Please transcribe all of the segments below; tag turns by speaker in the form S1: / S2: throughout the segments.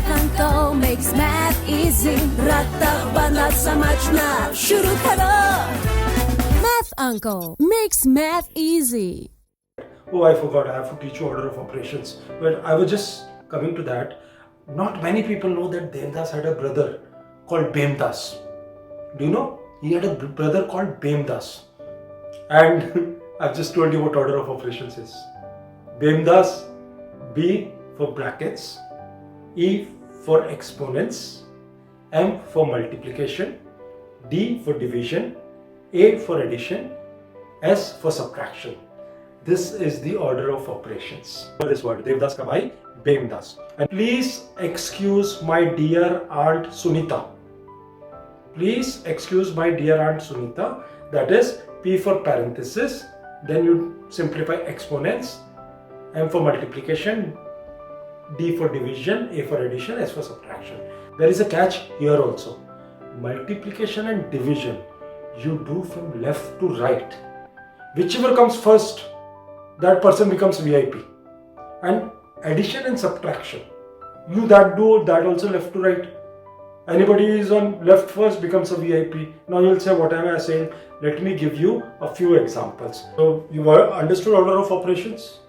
S1: Math Uncle makes math easy. Ratta banat samajhna shuru karo. Math Uncle makes math easy.
S2: Oh, I forgot, I have to teach you order of operations. But I was just coming to that. Not many people know that Devdas had a brother called Bhemdas. Do you know? He had a brother called Bhemdas. And I've just told you what order of operations is. Bhemdas, B for brackets, E for exponents, M for multiplication, D for division, A for addition, S for subtraction. This is the order of operations for this word, Devdas ka bhai, Bhemdas. And please excuse my dear Aunt Sunita. Please excuse my dear Aunt Sunita. That is P for parenthesis, then you simplify exponents, M for multiplication, D for division, A for addition, S for subtraction. There is a catch here also. Multiplication and division you do from left to right. Whichever comes first, that person becomes VIP. And addition and subtraction, you that do that also left to right. Anybody who is on left first becomes a VIP. Now you'll say, what am I saying? Let me give you a few examples. So you understood order of operations?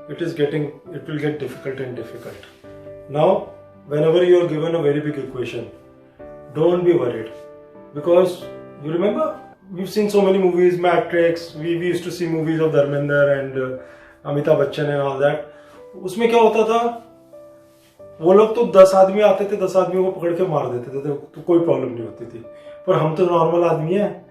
S2: It will get difficult and difficult. Now, whenever you are given a very big equation, don't be worried. Because you remember, we've seen so many movies, Matrix, we used to see movies of Dharmender and Amitabh Bachchan and all that. उसमें क्या होता था? वो लोग तो 10 आदमी आते थे, 10 आदमियों को पकड़ के मार देते थे, तो कोई प्रॉब्लम नहीं होती थी. पर हम तो नॉर्मल आदमी हैं.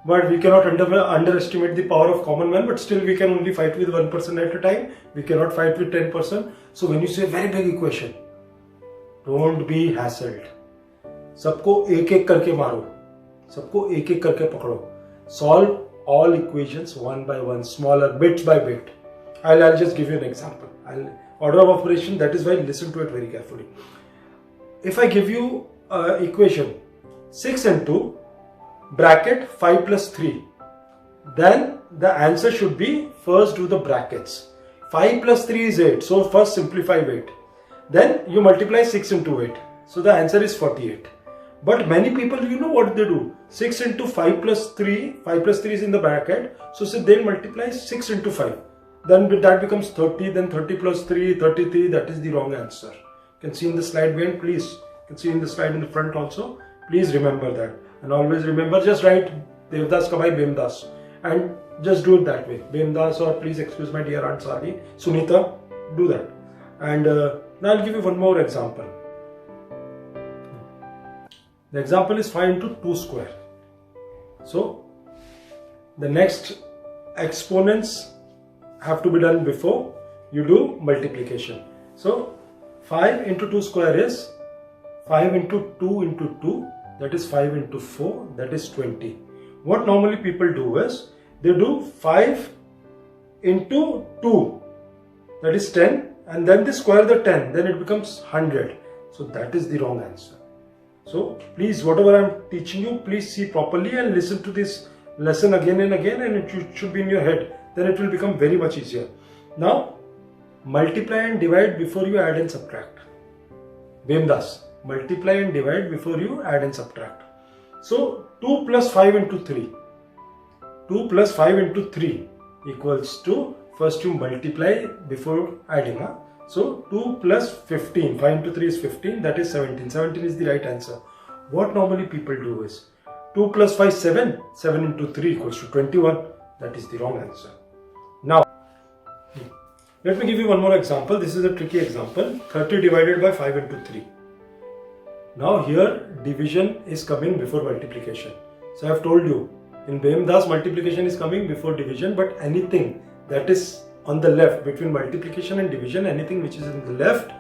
S2: But we cannot underestimate the power of common man, but still we can only fight with one person at a time. We cannot fight with 10%. So when you say very big equation, don't be hassled. सबको एक एक करके मारो, सबको एक एक करके पकड़ो. Solve all equations one by one, smaller, bit by bit. I'll just give you an example. Order of operation, that is why listen to it very carefully. If I give you equation 6 into bracket 5 plus 3, then the answer should be, first do the brackets. 5 plus 3 is 8, so first simplify 8. Then you multiply 6 into 8, so the answer is 48. But many people, you know what they do? 6 into 5 plus 3, 5 plus 3 is in the bracket, so they'll multiply 6 into 5. Then that becomes 30, then 30 plus 3, 33, that is the wrong answer. You can see in the slide behind, please. You can see in the slide in the front also. Please remember that. And always remember, just write Devdas ka bhai Bhemdas. And just do it that way. Bhemdas, or please excuse my dear Aunt Sunita, do that. And now I'll give you one more example. The example is 5 into 2 square. So, the next exponents have to be done before you do multiplication. So 5 into 2 square is 5 into 2 into 2, that is 5 into 4, that is 20. What normally people do is, they do 5 into 2, that is 10, and then they square the 10, then it becomes 100. So that is the wrong answer. So please, whatever I am teaching you, please see properly and listen to this lesson again and again, and it should be in your head. Then it will become very much easier. Now, multiply and divide before you add and subtract. Bhemdas, multiply and divide before you add and subtract. So, 2 plus 5 into 3. 2 plus 5 into 3 equals to, first you multiply before adding. So, 2 plus 15, 5 into 3 is 15, that is 17. 17 is the right answer. What normally people do is, 2 plus 5, 7. 7 into 3 equals to 21. That is the wrong answer. Now, let me give you one more example. This is a tricky example. 30 divided by 5 into 3. Now here, division is coming before multiplication. So I have told you, in Bhemdas, multiplication is coming before division, but anything that is on the left, between multiplication and division, anything which is in the left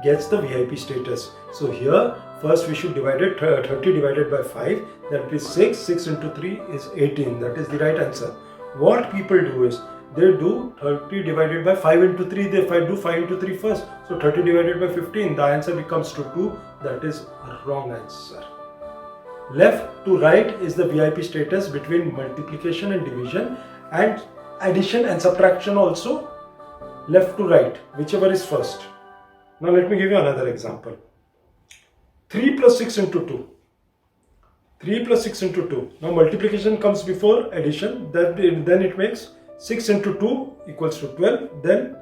S2: gets the VIP status. So here, first we should divide it, 30 divided by 5, that is 6. 6 into 3 is 18. That is the right answer. What people do is, they do 30 divided by 5 into 3, they do 5 into 3 first. So 30 divided by 15, the answer becomes to 2. That is a wrong answer. Left to right is the VIP status between multiplication and division, and addition and subtraction also left to right, whichever is first. Now let me give you another example. 3 plus 6 into 2. 3 plus 6 into 2. Now multiplication comes before addition. Then it makes 6 into 2 equals to 12. Then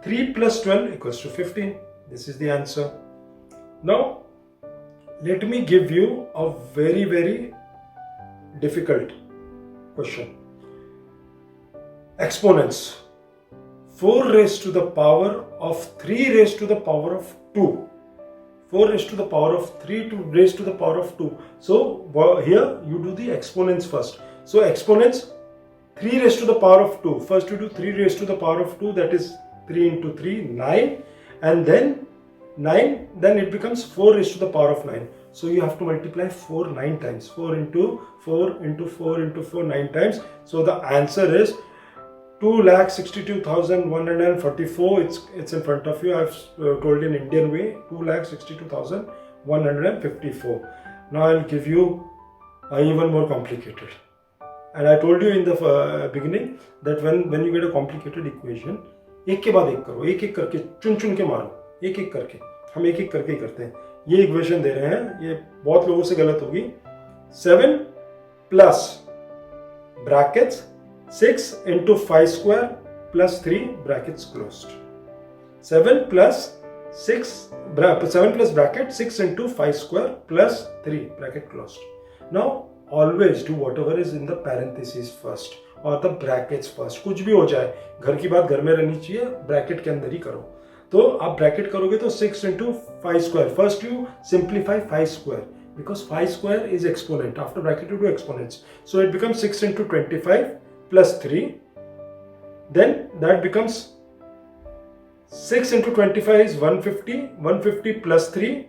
S2: 3 plus 12 equals to 15. This is the answer. Now let me give you a very, very difficult question. Exponents. 4 raised to the power of 3 raised to the power of 2. 4 raised to the power of 3 to raised to the power of 2. So here you do the exponents first. So exponents, 3 raised to the power of 2. First you do 3 raised to the power of 2, that is 3 into 3, 9. And then 9, then it becomes 4 raised to the power of 9. So you have to multiply 4 9 times. 4 into 4 into 4 into 4 9 times. So the answer is 2,62,144. It's in front of you. I've told in Indian way, 2,62,154. Now I'll give you even more complicated. And I told you in the beginning that when you get a complicated equation, एक के बाद एक करो, एक एक करके चुन के मारो, एक एक करके. हम एक एक करके ही करते हैं. ये इक्वेशन दे रहे हैं, ये बहुत लोगों से गलत होगी. 7 plus brackets 6 into 5 square plus 3 brackets closed. 7 plus bracket 6 into 5 square plus 3 bracket closed. Now always do whatever is in the parentheses first or the brackets first. कुछ भी हो जाए, घर की बात घर में रहनी चाहिए, ब्रैकेट के अंदर ही करो. तो आप ब्रैकेट करोगे तो 6 into 5 square. First you simplify 5 square because 5 square is exponent. After bracket you do exponents. So it becomes 6 into 25 plus 3. Then that becomes 6 into 25 is 150. 150 plus 3.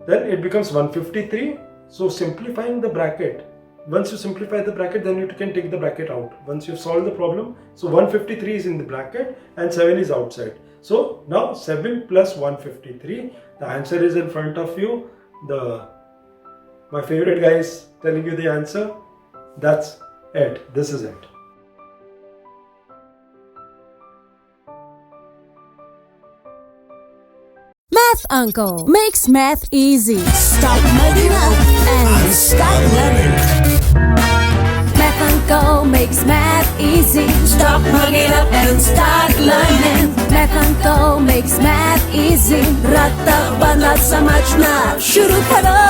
S2: Then it becomes 153. So simplifying the bracket. Once you simplify the bracket, then you can take the bracket out. Once you've solved the problem, so 153 is in the bracket and 7 is outside. So now 7 plus 153, the answer is in front of you. My favorite guy is telling you the answer. That's it. This is it.
S1: Math Uncle makes math easy. Stop mugging up and start learning. Math Uncle makes math easy. Stop mugging up and start learning. Math Uncle makes math easy. रट्टा बना समझना शुरू करो.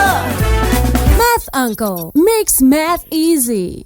S1: Math Uncle makes math easy.